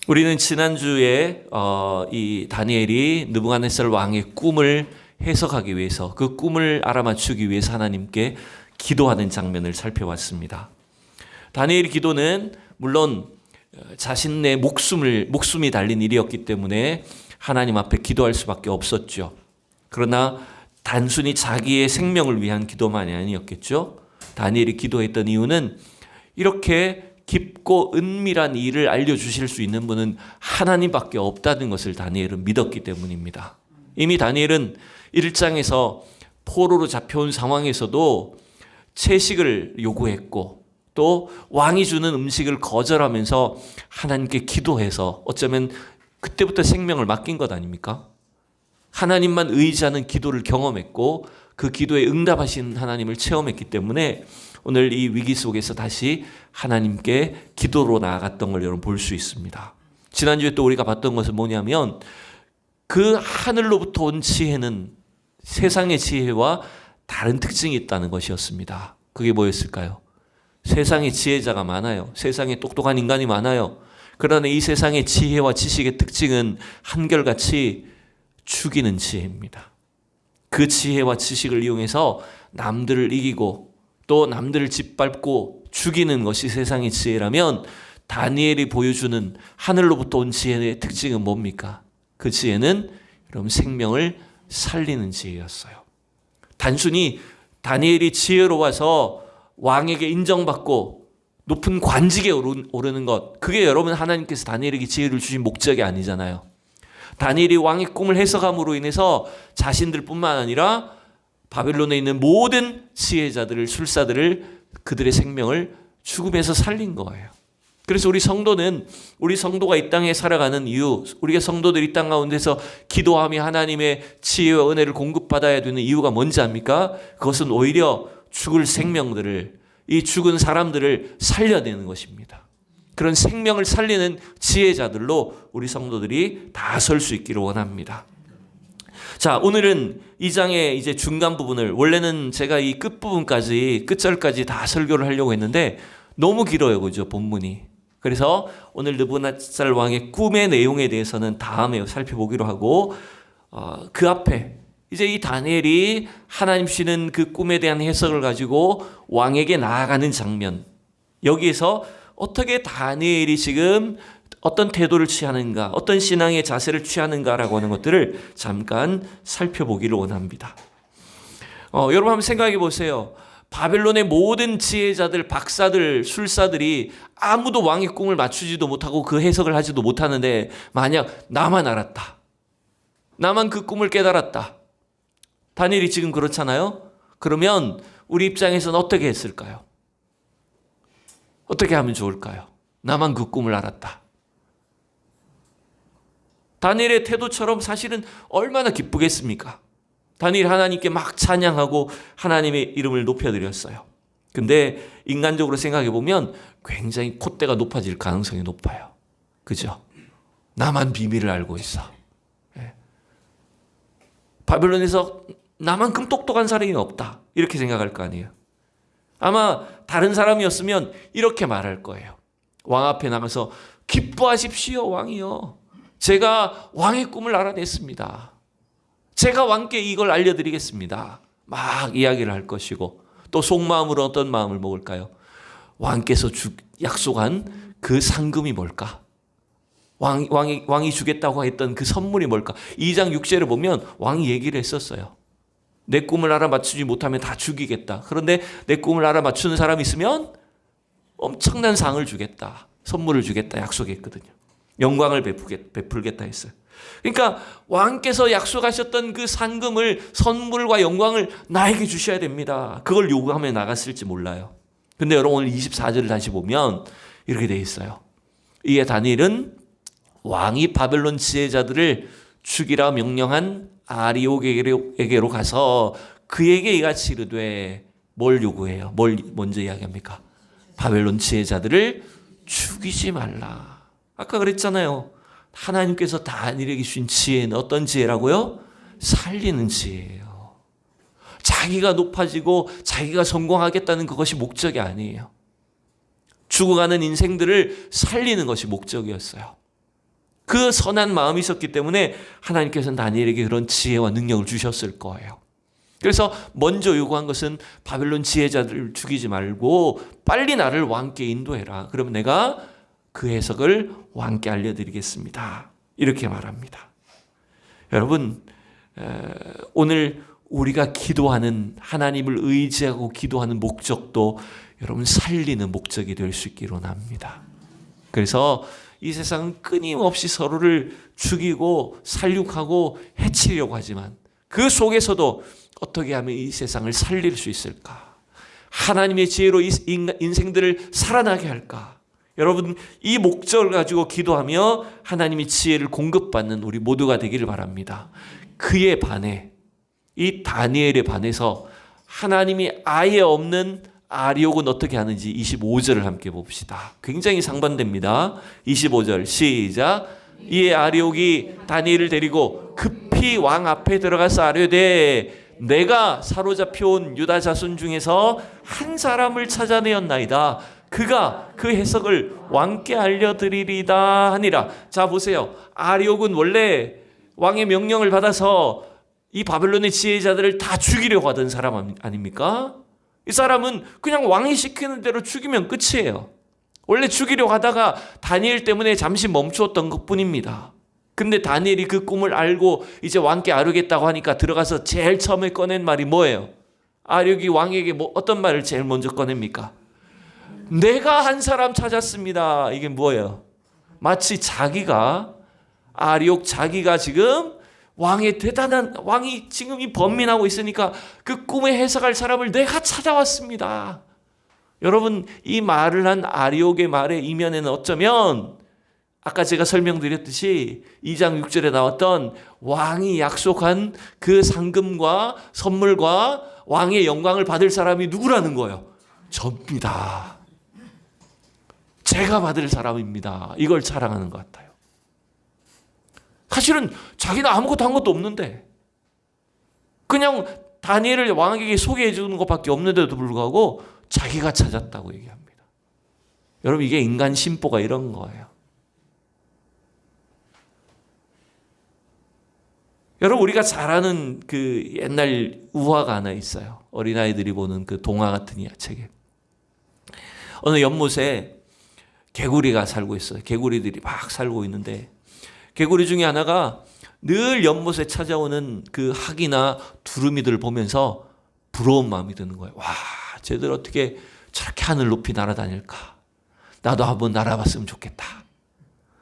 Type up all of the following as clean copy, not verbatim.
우리는 지난주에 이 다니엘이 느부갓네살 왕의 꿈을 해석하기 위해서 그 꿈을 알아맞추기 위해서 하나님께 기도하는 장면을 살펴봤습니다. 다니엘의 기도는 물론 자신의 목숨이 달린 일이었기 때문에 하나님 앞에 기도할 수밖에 없었죠. 그러나 단순히 자기의 생명을 위한 기도만이 아니었겠죠. 다니엘이 기도했던 이유는 이렇게 깊고 은밀한 일을 알려주실 수 있는 분은 하나님밖에 없다는 것을 다니엘은 믿었기 때문입니다. 이미 다니엘은 1장에서 포로로 잡혀온 상황에서도 채식을 요구했고 또 왕이 주는 음식을 거절하면서 하나님께 기도해서 어쩌면 그때부터 생명을 맡긴 것 아닙니까? 하나님만 의지하는 기도를 경험했고 그 기도에 응답하신 하나님을 체험했기 때문에 오늘 이 위기 속에서 다시 하나님께 기도로 나아갔던 걸 여러분 볼 수 있습니다. 지난주에 또 우리가 봤던 것은 뭐냐면 그 하늘로부터 온 지혜는 세상의 지혜와 다른 특징이 있다는 것이었습니다. 그게 뭐였을까요? 세상에 지혜자가 많아요. 세상에 똑똑한 인간이 많아요. 그러나 이 세상의 지혜와 지식의 특징은 한결같이 죽이는 지혜입니다. 그 지혜와 지식을 이용해서 남들을 이기고 또 남들을 짓밟고 죽이는 것이 세상의 지혜라면 다니엘이 보여주는 하늘로부터 온 지혜의 특징은 뭡니까? 그 지혜는 여러분 생명을 살리는 지혜였어요. 단순히 다니엘이 지혜로워서 왕에게 인정받고 높은 관직에 오르는 것, 그게 여러분 하나님께서 다니엘에게 지혜를 주신 목적이 아니잖아요. 다니엘이 왕의 꿈을 해석함으로 인해서 자신들뿐만 아니라 바벨론에 있는 모든 지혜자들을, 술사들을, 그들의 생명을 죽음에서 살린 거예요. 그래서 우리 성도가 이 땅에 살아가는 이유, 우리가 성도들이 이 땅 가운데서 기도하며 하나님의 지혜와 은혜를 공급받아야 되는 이유가 뭔지 압니까? 그것은 오히려 죽을 생명들을, 이 죽은 사람들을 살려내는 것입니다. 그런 생명을 살리는 지혜자들로 우리 성도들이 다 설 수 있기를 원합니다. 자, 오늘은 이 장의 이제 중간 부분을, 원래는 제가 이 끝절까지 다 설교를 하려고 했는데 너무 길어요. 그죠? 본문이. 그래서 오늘 느부갓네살 왕의 꿈의 내용에 대해서는 다음에 살펴보기로 하고, 그 앞에 이제 이 다니엘이 하나님 주시는 그 꿈에 대한 해석을 가지고 왕에게 나아가는 장면, 여기에서 어떻게 다니엘이 지금 어떤 태도를 취하는가, 어떤 신앙의 자세를 취하는가라고 하는 것들을 잠깐 살펴보기를 원합니다. 여러분 한번 생각해 보세요. 바벨론의 모든 지혜자들, 박사들, 술사들이 아무도 왕의 꿈을 맞추지도 못하고 그 해석을 하지도 못하는데 만약 나만 알았다, 나만 그 꿈을 깨달았다, 다니엘이 지금 그렇잖아요. 그러면 우리 입장에서는 어떻게 했을까요? 어떻게 하면 좋을까요? 나만 그 꿈을 알았다. 다니엘의 태도처럼 사실은 얼마나 기쁘겠습니까? 다니엘 하나님께 막 찬양하고 하나님의 이름을 높여드렸어요. 근데 인간적으로 생각해 보면 굉장히 콧대가 높아질 가능성이 높아요. 그죠? 나만 비밀을 알고 있어. 바벨론에서 나만큼 똑똑한 사람이 없다, 이렇게 생각할 거 아니에요. 아마 다른 사람이었으면 이렇게 말할 거예요. 왕 앞에 나가서 기뻐하십시오 왕이요, 제가 왕의 꿈을 알아냈습니다. 제가 왕께 이걸 알려드리겠습니다. 막 이야기를 할 것이고, 또 속마음으로 어떤 마음을 먹을까요? 왕께서 약속한 그 상금이 뭘까? 왕이 주겠다고 했던 그 선물이 뭘까? 2장 6절을 보면 왕이 얘기를 했었어요. 내 꿈을 알아맞추지 못하면 다 죽이겠다. 그런데 내 꿈을 알아맞추는 사람이 있으면 엄청난 상을 주겠다, 선물을 주겠다 약속했거든요. 영광을 베풀겠다 했어요. 그러니까 왕께서 약속하셨던 그 상금을, 선물과 영광을 나에게 주셔야 됩니다. 그걸 요구하며 나갔을지 몰라요. 근데 여러분 오늘 24절을 다시 보면 이렇게 돼 있어요. 이에 다니엘은 왕이 바벨론 지혜자들을 죽이라 명령한 아리옥에게로 가서 그에게 이같이 이르되, 뭘 요구해요? 뭘 먼저 이야기합니까? 바벨론 지혜자들을 죽이지 말라. 아까 그랬잖아요. 하나님께서 다니엘에게 주신 지혜는 어떤 지혜라고요? 살리는 지혜예요. 자기가 높아지고 자기가 성공하겠다는 그것이 목적이 아니에요. 죽어가는 인생들을 살리는 것이 목적이었어요. 그 선한 마음이 있었기 때문에 하나님께서는 다니엘에게 그런 지혜와 능력을 주셨을 거예요. 그래서 먼저 요구한 것은 바벨론 지혜자들을 죽이지 말고 빨리 나를 왕께 인도해라. 그러면 내가 그 해석을 왕께 알려드리겠습니다. 이렇게 말합니다. 여러분, 오늘 우리가 기도하는, 하나님을 의지하고 기도하는 목적도 여러분 살리는 목적이 될 수 있기로 합니다. 그래서 이 세상은 끊임없이 서로를 죽이고 살육하고 해치려고 하지만 그 속에서도 어떻게 하면 이 세상을 살릴 수 있을까? 하나님의 지혜로 인생들을 살아나게 할까? 여러분, 이 목적을 가지고 기도하며 하나님의 지혜를 공급받는 우리 모두가 되기를 바랍니다. 그에 반해, 이 다니엘에 반해서 하나님이 아예 없는 아리옥은 어떻게 하는지 25절을 함께 봅시다. 굉장히 상반됩니다. 25절 시작. 이에 아리옥이 다니엘을 데리고 급히 왕 앞에 들어가서 아뢰되 내가 사로잡혀온 유다 자손 중에서 한 사람을 찾아내었나이다. 그가 그 해석을 왕께 알려드리리다 하니라. 자, 보세요. 아리옥은 원래 왕의 명령을 받아서 이 바벨론의 지혜자들을 다 죽이려고 하던 사람 아닙니까? 이 사람은 그냥 왕이 시키는 대로 죽이면 끝이에요. 원래 죽이려고 하다가 다니엘 때문에 잠시 멈추었던 것뿐입니다. 근데 다니엘이 그 꿈을 알고 이제 왕께 아뢰겠다고 하니까 들어가서 제일 처음에 꺼낸 말이 뭐예요? 아력이 왕에게 어떤 말을 제일 먼저 꺼냅니까? 내가 한 사람 찾았습니다. 이게 뭐예요? 마치 자기가, 아리옥 자기가 지금 왕의 대단한, 왕이 지금 이 번민하고 있으니까 그 꿈에 해석할 사람을 내가 찾아왔습니다. 여러분, 이 말을 한 아리옥의 말의 이면에는 어쩌면 아까 제가 설명드렸듯이 2장 6절에 나왔던 왕이 약속한 그 상금과 선물과 왕의 영광을 받을 사람이 누구라는 거예요? 접니다. 제가 받을 사람입니다. 이걸 자랑하는 것 같아요. 사실은 자기는 아무것도 한 것도 없는데 그냥 다니엘을 왕에게 소개해 주는 것밖에 없는데도 불구하고 자기가 찾았다고 얘기합니다. 여러분, 이게 인간 심보가 이런 거예요. 여러분, 우리가 잘 아는 그 옛날 우화가 하나 있어요. 어린아이들이 보는 그 동화 같은 책에. 어느 연못에 개구리가 살고 있어요. 개구리들이 막 살고 있는데 개구리 중에 하나가 늘 연못에 찾아오는 그 학이나 두루미들을 보면서 부러운 마음이 드는 거예요. 와, 쟤들 어떻게 저렇게 하늘 높이 날아다닐까? 나도 한번 날아봤으면 좋겠다.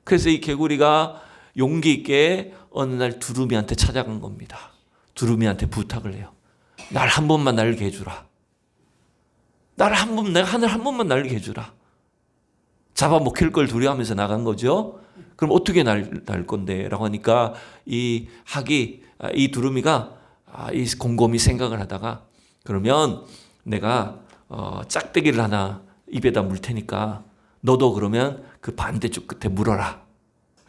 그래서 이 개구리가 용기 있게 어느 날 두루미한테 찾아간 겁니다. 두루미한테 부탁을 해요. 날 한 번만 날게 해주라. 내가 하늘 한 번만 날게 해주라. 잡아먹힐 걸 두려워하면서 나간 거죠. 그럼 어떻게 날 건데? 라고 하니까 이 학이, 이 두루미가 이 곰곰이 생각을 하다가 그러면 내가 짝대기를 하나 입에다 물 테니까 너도 그러면 그 반대쪽 끝에 물어라.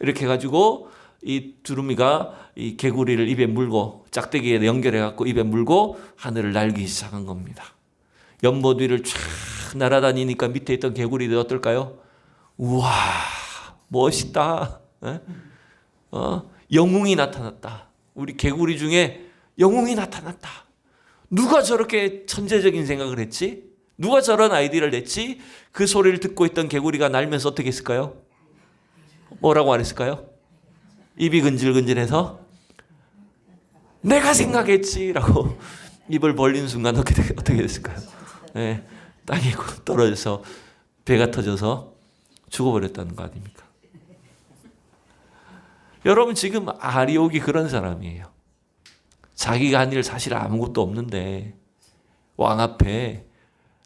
이렇게 해가지고 이 두루미가 이 개구리를 입에 물고 짝대기에 연결해갖고 입에 물고 하늘을 날기 시작한 겁니다. 연못 위를 쫙 날아다니니까 밑에 있던 개구리들 어떨까요? 우와, 멋있다. 영웅이 나타났다. 우리 개구리 중에 영웅이 나타났다. 누가 저렇게 천재적인 생각을 했지? 누가 저런 아이디어를 냈지? 그 소리를 듣고 있던 개구리가 날면서 어떻게 했을까요? 뭐라고 말했을까요? 입이 근질근질해서 내가 생각했지 라고 입을 벌리는 순간 어떻게 됐을까요? 네, 땅에 떨어져서 배가 터져서 죽어버렸다는 거 아닙니까? 여러분, 지금 아리옥이 그런 사람이에요. 자기가 한 일 사실 아무것도 없는데 왕 앞에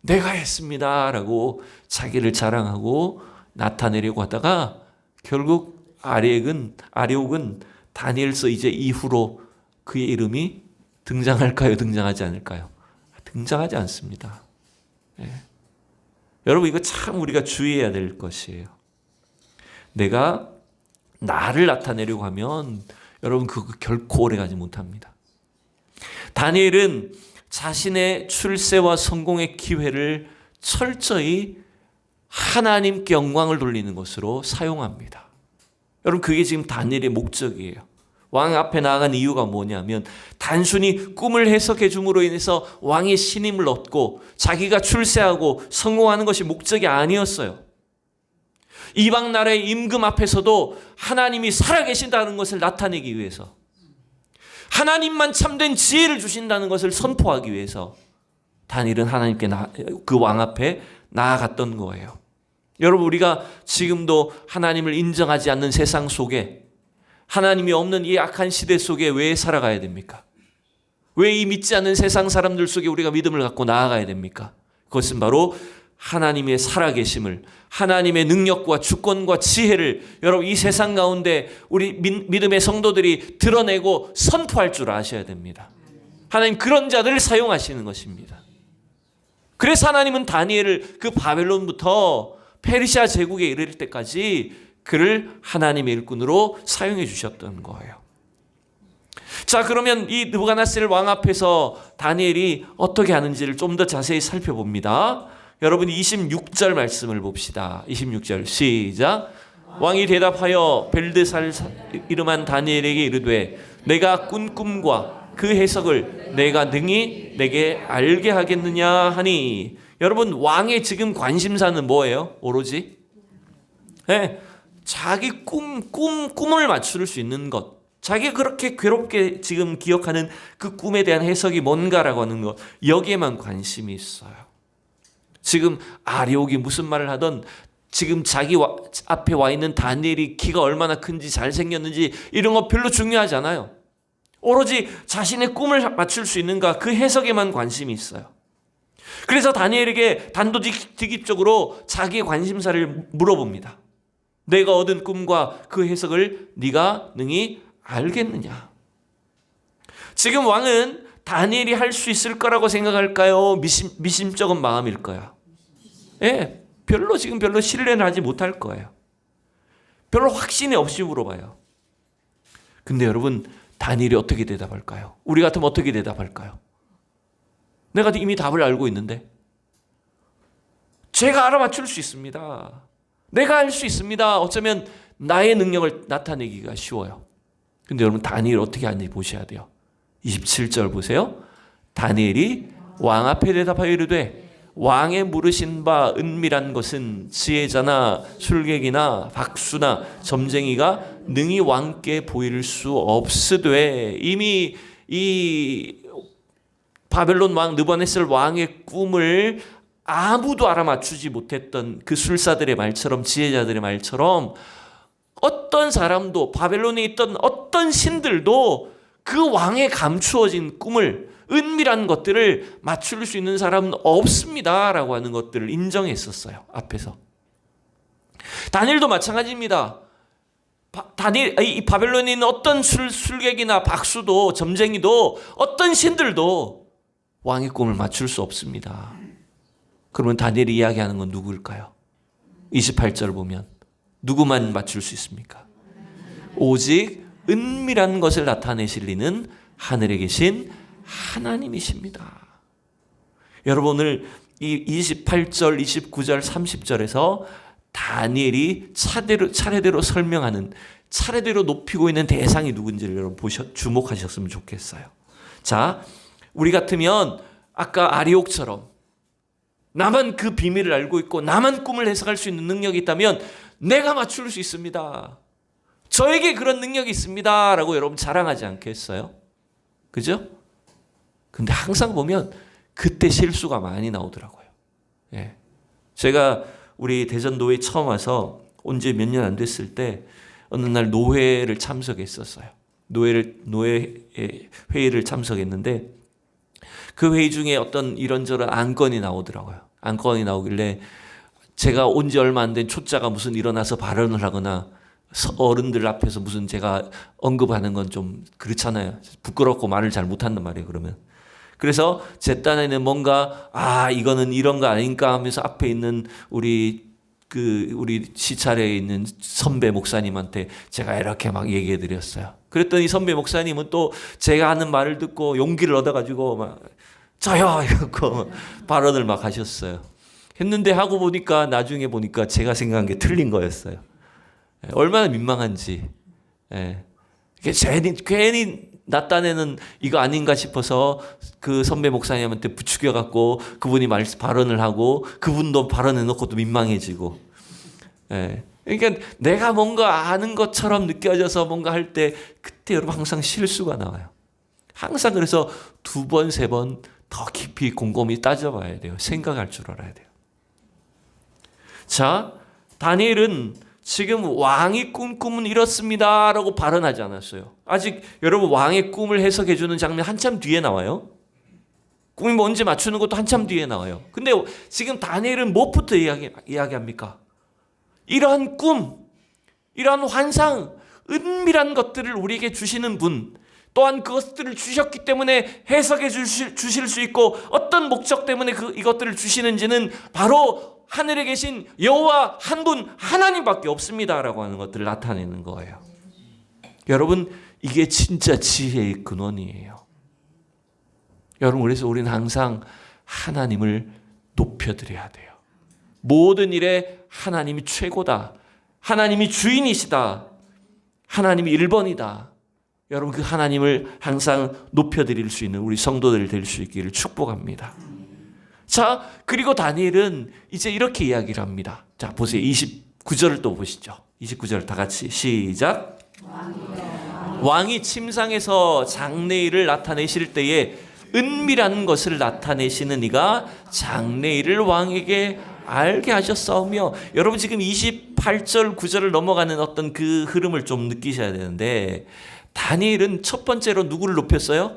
내가 했습니다 라고 자기를 자랑하고 나타내려고 하다가 결국 아리옥은 다니엘서 이제 이후로 그의 이름이 등장할까요? 등장하지 않을까요? 등장하지 않습니다. 네. 여러분, 이거 참 우리가 주의해야 될 것이에요. 내가 나를 나타내려고 하면 여러분 그거 결코 오래가지 못합니다. 다니엘은 자신의 출세와 성공의 기회를 철저히 하나님께 영광을 돌리는 것으로 사용합니다. 여러분, 그게 지금 다니엘의 목적이에요. 왕 앞에 나아간 이유가 뭐냐면 단순히 꿈을 해석해 줌으로 인해서 왕의 신임을 얻고 자기가 출세하고 성공하는 것이 목적이 아니었어요. 이방 나라의 임금 앞에서도 하나님이 살아계신다는 것을 나타내기 위해서, 하나님만 참된 지혜를 주신다는 것을 선포하기 위해서 다니엘은 하나님께 그 왕 앞에 나아갔던 거예요. 여러분, 우리가 지금도 하나님을 인정하지 않는 세상 속에, 하나님이 없는 이 악한 시대 속에 왜 살아가야 됩니까? 왜 이 믿지 않는 세상 사람들 속에 우리가 믿음을 갖고 나아가야 됩니까? 그것은 바로 하나님의 살아계심을, 하나님의 능력과 주권과 지혜를 여러분 이 세상 가운데 우리 믿음의 성도들이 드러내고 선포할 줄 아셔야 됩니다. 하나님 그런 자들을 사용하시는 것입니다. 그래서 하나님은 다니엘을 그 바벨론부터 페르시아 제국에 이를 때까지 그를 하나님의 일꾼으로 사용해 주셨던 거예요. 자, 그러면 이 느부갓네살 왕 앞에서 다니엘이 어떻게 하는지를 좀 더 자세히 살펴봅니다. 여러분 26절 말씀을 봅시다. 26절 시작. 왕이 대답하여 벨드살 이름한 다니엘에게 이르되 내가 꾼 꿈과 그 해석을 내가 능히 내게 알게 하겠느냐 하니, 여러분 왕의 지금 관심사는 뭐예요? 오로지 네, 자기 꿈을 맞출 수 있는 것, 자기가 그렇게 괴롭게 지금 기억하는 그 꿈에 대한 해석이 뭔가라고 하는 것, 여기에만 관심이 있어요. 지금 아리옥이 무슨 말을 하던 지금 자기 앞에 와 있는 다니엘이 키가 얼마나 큰지 잘생겼는지 이런 거 별로 중요하지 않아요. 오로지 자신의 꿈을 맞출 수 있는가, 그 해석에만 관심이 있어요. 그래서 다니엘에게 단도직입적으로 자기의 관심사를 물어봅니다. 내가 얻은 꿈과 그 해석을 네가 능히 알겠느냐? 지금 왕은 다니엘이 할 수 있을 거라고 생각할까요? 미심쩍은 마음일까요? 예, 별로 신뢰는 하지 못할 거예요. 별로 확신이 없이 물어봐요. 근데 여러분, 다니엘이 어떻게 대답할까요? 우리 같으면 어떻게 대답할까요? 내가 이미 답을 알고 있는데, 제가 알아맞힐 수 있습니다. 내가 할 수 있습니다. 어쩌면 나의 능력을 나타내기가 쉬워요. 근데 여러분, 다니엘 어떻게 하는지 보셔야 돼요. 27절 보세요. 다니엘이 왕 앞에 대답하여 이르되 왕의 물으신 바 은밀한 것은 지혜자나 술객이나 박수나 점쟁이가 능히 왕께 보일 수 없으되, 이미 이 바벨론 왕 느부갓네살 왕의 꿈을 아무도 알아맞추지 못했던 그 술사들의 말처럼, 지혜자들의 말처럼 어떤 사람도, 바벨론에 있던 어떤 신들도 그 왕의 감추어진 꿈을, 은밀한 것들을 맞출 수 있는 사람은 없습니다 라고 하는 것들을 인정했었어요. 앞에서 다니엘도 마찬가지입니다. 이 바벨론에 있는 어떤 술객이나 박수도, 점쟁이도, 어떤 신들도 왕의 꿈을 맞출 수 없습니다. 그러면 다니엘이 이야기하는 건 누구일까요? 28절 보면 누구만 맞출 수 있습니까? 오직 은밀한 것을 나타내실 이는 하늘에 계신 하나님이십니다. 여러분, 오늘 이 28절, 29절, 30절에서 다니엘이 차례대로 설명하는, 차례대로 높이고 있는 대상이 누군지를 여러분 주목하셨으면 좋겠어요. 자, 우리 같으면 아까 아리옥처럼 나만 그 비밀을 알고 있고 나만 꿈을 해석할 수 있는 능력이 있다면 내가 맞출 수 있습니다, 저에게 그런 능력이 있습니다 라고 여러분 자랑하지 않겠어요? 그죠? 근데 항상 보면 그때 실수가 많이 나오더라고요. 예. 제가 우리 대전 노회 처음 와서 온 지 몇 년 안 됐을 때 어느 날 노회를 참석했었어요. 노회 회의를 참석했는데 그 회의 중에 어떤 이런저런 안건이 나오더라고요. 안건이 나오길래 제가 온 지 얼마 안 된 초짜가 무슨 일어나서 발언을 하거나 어른들 앞에서 무슨 제가 언급하는 건 좀 그렇잖아요. 부끄럽고 말을 잘 못한단 말이에요. 그러면 그래서 제 딴에는 뭔가 이거는 이런 거 아닌가 하면서 앞에 있는 우리 시찰에 있는 선배 목사님한테 제가 이렇게 막 얘기해 드렸어요. 그랬더니 선배 목사님은 또 제가 하는 말을 듣고 용기를 얻어가지고 막 저요 이러고 발언을 막 하셨어요. 했는데 하고 보니까 나중에 보니까 제가 생각한 게 틀린 거였어요. 얼마나 민망한지. 괜히 나 딴에는 이거 아닌가 싶어서 그 선배 목사님한테 부추겨갖고 그분이 발언을 하고 그분도 발언해놓고 또 민망해지고. 그러니까 내가 뭔가 아는 것처럼 느껴져서 뭔가 할 때 그때 여러분 항상 실수가 나와요. 항상 그래서 2번, 3번 더 깊이 곰곰이 따져봐야 돼요. 생각할 줄 알아야 돼요. 자, 다니엘은 지금 왕이 꿈은 이렇습니다 라고 발언하지 않았어요. 아직 여러분 왕의 꿈을 해석해 주는 장면 한참 뒤에 나와요. 꿈이 뭔지 맞추는 것도 한참 뒤에 나와요. 근데 지금 다니엘은 무엇부터 이야기합니까? 이러한 꿈, 이러한 환상, 은밀한 것들을 우리에게 주시는 분, 또한 그것들을 주셨기 때문에 해석해 주실 수 있고 어떤 목적 때문에 이것들을 주시는지는 바로 하늘에 계신 여호와 한 분 하나님밖에 없습니다라고 하는 것들을 나타내는 거예요. 여러분, 이게 진짜 지혜의 근원이에요. 여러분, 그래서 우리는 항상 하나님을 높여드려야 돼요. 모든 일에 하나님이 최고다. 하나님이 주인이시다. 하나님이 1번이다. 여러분, 그 하나님을 항상 높여드릴 수 있는 우리 성도들 될 수 있기를 축복합니다. 자, 그리고 다니엘은 이제 이렇게 이야기를 합니다. 자, 보세요. 29절을 또 보시죠. 29절 다 같이 시작. 왕이 침상에서 장래일을 나타내실 때에 은밀한 것을 나타내시는 이가 장래일을 왕에게 알게 하셨사오며, 여러분 지금 28절 9절을 넘어가는 어떤 그 흐름을 좀 느끼셔야 되는데, 다니엘은 첫 번째로 누구를 높였어요?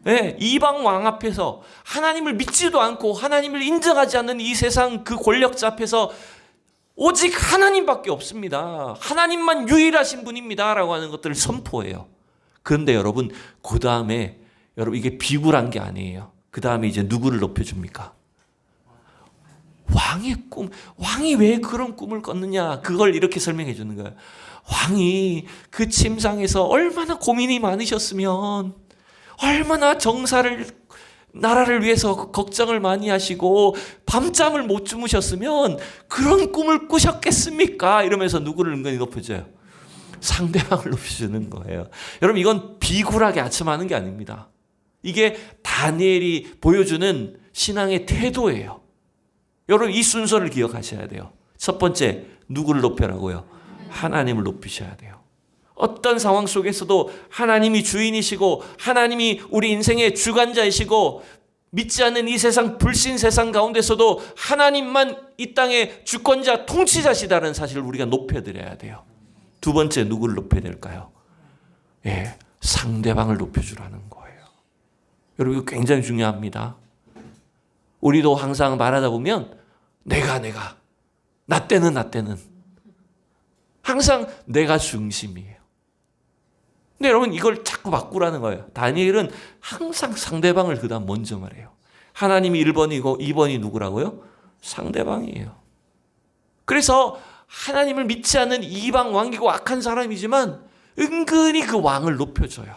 네, 이방 왕 앞에서 하나님을 믿지도 않고 하나님을 인정하지 않는 이 세상 그 권력자 앞에서 오직 하나님밖에 없습니다. 하나님만 유일하신 분입니다 라고 하는 것들을 선포해요. 그런데 여러분, 그 다음에 여러분 이게 비굴한 게 아니에요. 그 다음에 이제 누구를 높여줍니까? 왕의 꿈. 왕이 왜 그런 꿈을 꿨느냐, 그걸 이렇게 설명해 주는 거예요. 왕이 그 침상에서 얼마나 고민이 많으셨으면, 얼마나 나라를 위해서 걱정을 많이 하시고 밤잠을 못 주무셨으면 그런 꿈을 꾸셨겠습니까? 이러면서 누구를 은근히 높여줘요? 상대방을 높여주는 거예요. 여러분, 이건 비굴하게 아첨하는 게 아닙니다. 이게 다니엘이 보여주는 신앙의 태도예요. 여러분, 이 순서를 기억하셔야 돼요. 첫 번째, 누구를 높여라고요? 하나님을 높이셔야 돼요. 어떤 상황 속에서도 하나님이 주인이시고 하나님이 우리 인생의 주관자이시고 믿지 않는 이 세상 불신 세상 가운데서도 하나님만 이 땅의 주권자 통치자시다는 사실을 우리가 높여드려야 돼요. 두 번째, 누구를 높여야 될까요? 상대방을 높여주라는 거예요. 여러분, 이거 굉장히 중요합니다. 우리도 항상 말하다 보면 내가 나 때는 항상 내가 중심이에요. 근데 여러분, 이걸 자꾸 바꾸라는 거예요. 다니엘은 항상 상대방을 그다음 먼저 말해요. 하나님이 1번이고 2번이 누구라고요? 상대방이에요. 그래서 하나님을 믿지 않는 이방 왕이고 악한 사람이지만 은근히 그 왕을 높여줘요.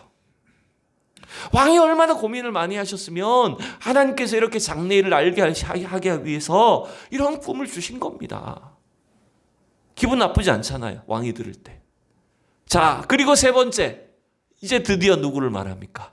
왕이 얼마나 고민을 많이 하셨으면 하나님께서 이렇게 장래일을 알게 하기 위해서 이런 꿈을 주신 겁니다. 기분 나쁘지 않잖아요, 왕이 들을 때. 자, 그리고 세 번째, 이제 드디어 누구를 말합니까?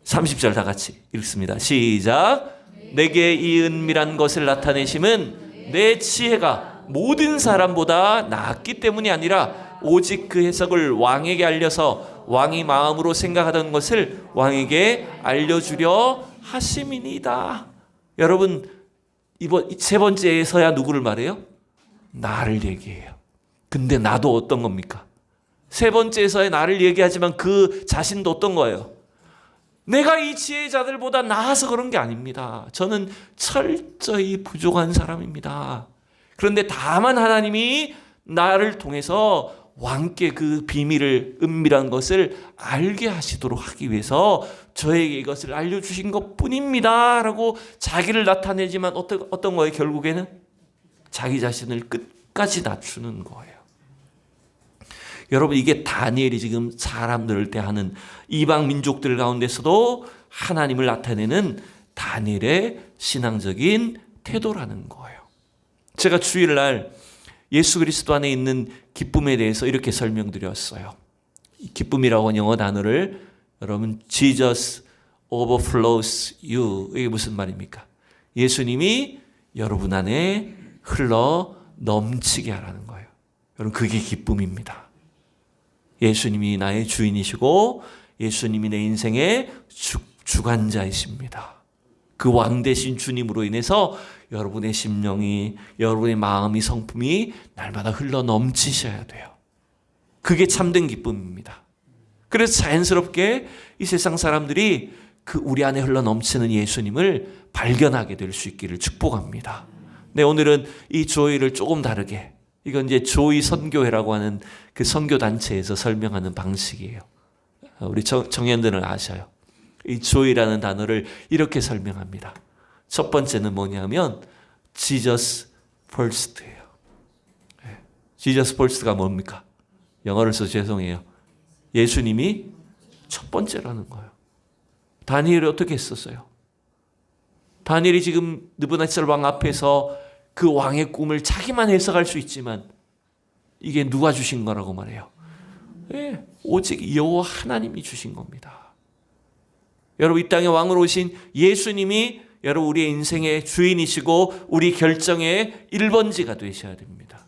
30절 다 같이 읽습니다. 시작. 내게 이 은밀한 것을 나타내심은 내 지혜가 모든 사람보다 낫기 때문이 아니라 오직 그 해석을 왕에게 알려서 왕이 마음으로 생각하던 것을 왕에게 알려주려 하심이니이다. 여러분, 이번 세 번째에서야 누구를 말해요? 나를 얘기해요. 근데 나도 어떤 겁니까? 세 번째에서의 나를 얘기하지만 그 자신도 어떤 거예요? 내가 이 지혜자들보다 나아서 그런 게 아닙니다. 저는 철저히 부족한 사람입니다. 그런데 다만 하나님이 나를 통해서 왕께 그 비밀을, 은밀한 것을 알게 하시도록 하기 위해서 저에게 이것을 알려주신 것뿐입니다 라고 자기를 나타내지만 어떤 거예요? 결국에는 자기 자신을 끝까지 낮추는 거예요. 여러분, 이게 다니엘이 지금 사람들을 대하는 이방 민족들 가운데서도 하나님을 나타내는 다니엘의 신앙적인 태도라는 거예요. 제가 주일날 예수 그리스도 안에 있는 기쁨에 대해서 이렇게 설명드렸어요. 이 기쁨이라고 하는 영어 단어를 여러분 Jesus overflows you, 이게 무슨 말입니까? 예수님이 여러분 안에 흘러 넘치게 하라는 거예요. 여러분 그게 기쁨입니다. 예수님이 나의 주인이시고 예수님이 내 인생의 주관자이십니다. 그 왕 대신 주님으로 인해서 여러분의 심령이, 여러분의 마음이, 성품이 날마다 흘러 넘치셔야 돼요. 그게 참된 기쁨입니다. 그래서 자연스럽게 이 세상 사람들이 그 우리 안에 흘러 넘치는 예수님을 발견하게 될 수 있기를 축복합니다. 네, 오늘은 이 조이를 조금 다르게, 이건 이제 조이 선교회라고 하는 그 선교 단체에서 설명하는 방식이에요. 우리 청년들은 아셔요. 이 조이라는 단어를 이렇게 설명합니다. 첫 번째는 뭐냐면 Jesus first예요. Jesus first가 뭡니까? 영어를 써서 죄송해요. 예수님이 첫 번째라는 거예요. 다니엘이 어떻게 했었어요? 다니엘이 지금 느부갓네살 왕 앞에서 그 왕의 꿈을 자기만 해석할 수 있지만 이게 누가 주신 거라고 말해요? 네, 오직 여호와 하나님이 주신 겁니다. 여러분 이 땅에 왕으로 오신 예수님이 여러분 우리의 인생의 주인이시고 우리 결정의 1번지가 되셔야 됩니다.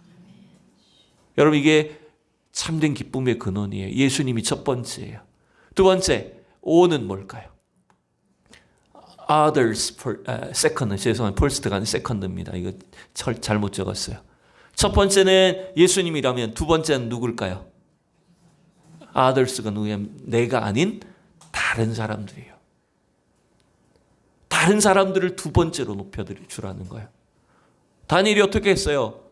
여러분 이게 참된 기쁨의 근원이에요. 예수님이 첫 번째예요. 두 번째, O는 뭘까요? Others, second, 죄송합니다. first가 아니라 second입니다. 이거 잘못 적었어요. 첫 번째는 예수님이라면 두 번째는 누굴까요? Others가 누구냐면 내가 아닌 다른 사람들이에요. 다른 사람들을 두 번째로 높여주라는 거예요. 다니엘이 어떻게 했어요?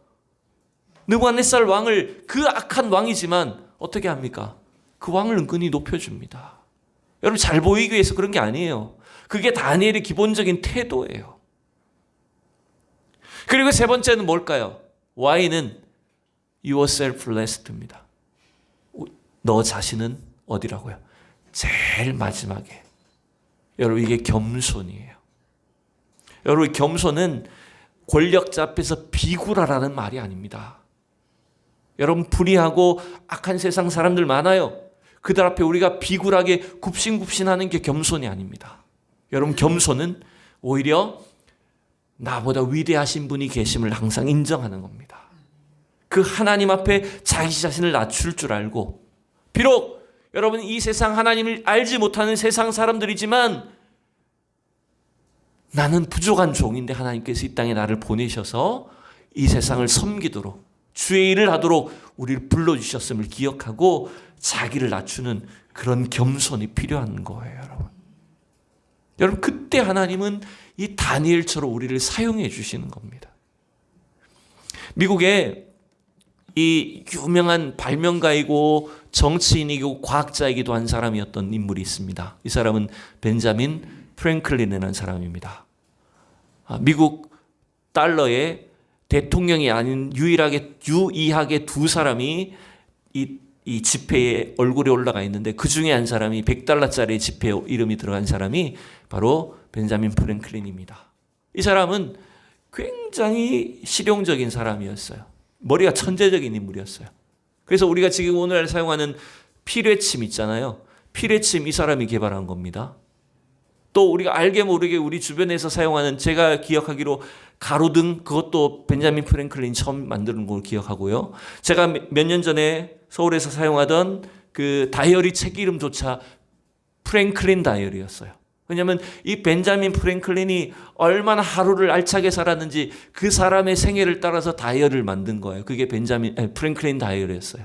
느부갓네살 왕을, 그 악한 왕이지만 어떻게 합니까? 그 왕을 은근히 높여줍니다. 여러분 잘 보이기 위해서 그런 게 아니에요. 그게 다니엘의 기본적인 태도예요. 그리고 세 번째는 뭘까요? Y는 yourself last입니다. 너 자신은 어디라고요? 제일 마지막에. 여러분 이게 겸손이에요. 여러분 겸손은 권력자 앞에서 비굴하라는 말이 아닙니다. 여러분 불의하고 악한 세상 사람들 많아요. 그들 앞에 우리가 비굴하게 굽신굽신하는 게 겸손이 아닙니다. 여러분 겸손은 오히려 나보다 위대하신 분이 계심을 항상 인정하는 겁니다. 그 하나님 앞에 자기 자신을 낮출 줄 알고, 비록 여러분 이 세상 하나님을 알지 못하는 세상 사람들이지만 나는 부족한 종인데 하나님께서 이 땅에 나를 보내셔서 이 세상을 섬기도록 주의 일을 하도록 우리를 불러주셨음을 기억하고 자기를 낮추는 그런 겸손이 필요한 거예요. 여러분 그때 하나님은 이 다니엘처럼 우리를 사용해 주시는 겁니다. 미국에 이 유명한 발명가이고 정치인이고 과학자이기도 한 사람이었던 인물이 있습니다. 이 사람은 벤자민 프랭클린이라는 사람입니다. 미국 달러에 대통령이 아닌 유일하게 두 사람이 이 지폐에 얼굴이 올라가 있는데 그 중에 한 사람이 $100짜리 지폐에 이름이 들어간 사람이 바로 벤자민 프랭클린입니다. 이 사람은 굉장히 실용적인 사람이었어요. 머리가 천재적인 인물이었어요. 그래서 우리가 지금 오늘 사용하는 필회침 있잖아요. 필회침 이 사람이 개발한 겁니다. 또 우리가 알게 모르게 우리 주변에서 사용하는, 제가 기억하기로 가로등, 그것도 벤자민 프랭클린이 처음 만드는 걸 기억하고요. 제가 몇 년 전에 서울에서 사용하던 그 다이어리 책 이름조차 프랭클린 다이어리였어요. 왜냐하면 이 벤자민 프랭클린이 얼마나 하루를 알차게 살았는지 그 사람의 생애를 따라서 다이어리를 만든 거예요. 그게 프랭클린 다이어리였어요.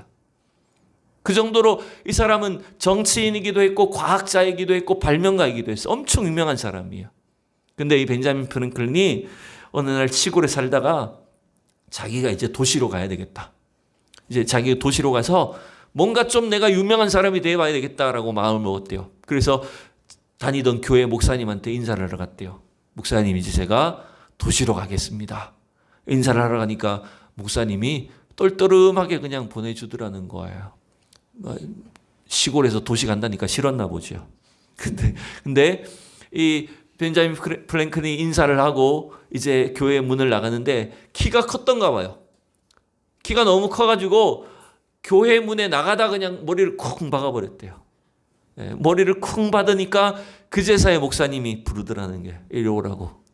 그 정도로 이 사람은 정치인이기도 했고 과학자이기도 했고 발명가이기도 했어요. 엄청 유명한 사람이에요. 근데 이 벤자민 프랭클린이 어느 날 시골에 살다가 자기가 이제 도시로 가야 되겠다. 이제 자기가 도시로 가서 뭔가 좀 내가 유명한 사람이 되어봐야 되겠다라고 마음을 먹었대요. 그래서 다니던 교회 목사님한테 인사를 하러 갔대요. 목사님, 이제 제가 도시로 가겠습니다. 인사를 하러 가니까 목사님이 똘똘하게 그냥 보내주더라는 거예요. 시골에서 도시 간다니까 싫었나 보죠. 근데 이 벤자민 프랭클린이 인사를 하고 이제 교회 문을 나가는데 키가 컸던가 봐요. 키가 너무 커가지고 교회 문에 나가다 그냥 머리를 쿵 박아버렸대요. 머리를 쿵 받으니까 그제서야 목사님이 부르더라는 게 이리 오라고.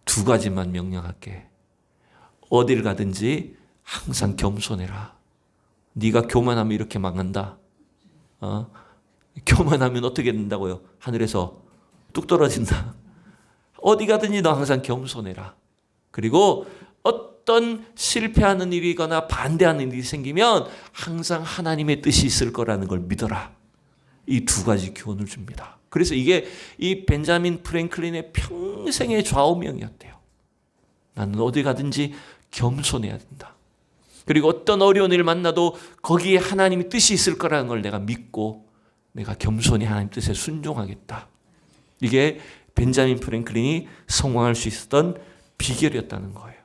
2가지만 명령할게. 어딜 가든지 항상 겸손해라. 네가 교만하면 이렇게 망한다. 교만하면 어떻게 된다고요? 하늘에서 뚝 떨어진다. 어디 가든지 너 항상 겸손해라. 그리고 어떤 실패하는 일이거나 반대하는 일이 생기면 항상 하나님의 뜻이 있을 거라는 걸 믿어라. 이 2가지 교훈을 줍니다. 그래서 이게 이 벤자민 프랭클린의 평생의 좌우명이었대요. 나는 어디 가든지 겸손해야 된다. 그리고 어떤 어려운 일을 만나도 거기에 하나님의 뜻이 있을 거라는 걸 내가 믿고 내가 겸손히 하나님 뜻에 순종하겠다. 이게 벤자민 프랭클린이 성공할 수 있었던 비결이었다는 거예요.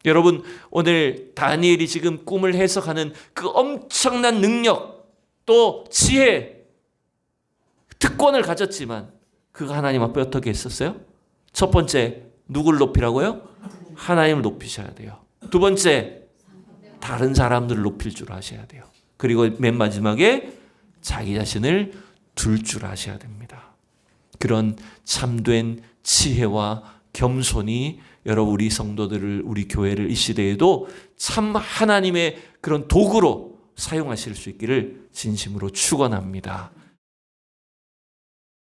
여러분, 오늘 다니엘이 지금 꿈을 해석하는 그 엄청난 능력, 또 지혜, 특권을 가졌지만 그가 하나님 앞에 어떻게 했었어요? 첫 번째, 누굴 높이라고요? 하나님을 높이셔야 돼요. 2번째, 다른 사람들을 높일 줄 아셔야 돼요. 그리고 맨 마지막에 자기 자신을 둘 줄 아셔야 됩니다. 그런 참된 지혜와 겸손이 여러분 우리 성도들을, 우리 교회를 이 시대에도 참 하나님의 그런 도구로 사용하실 수 있기를 진심으로 축원합니다.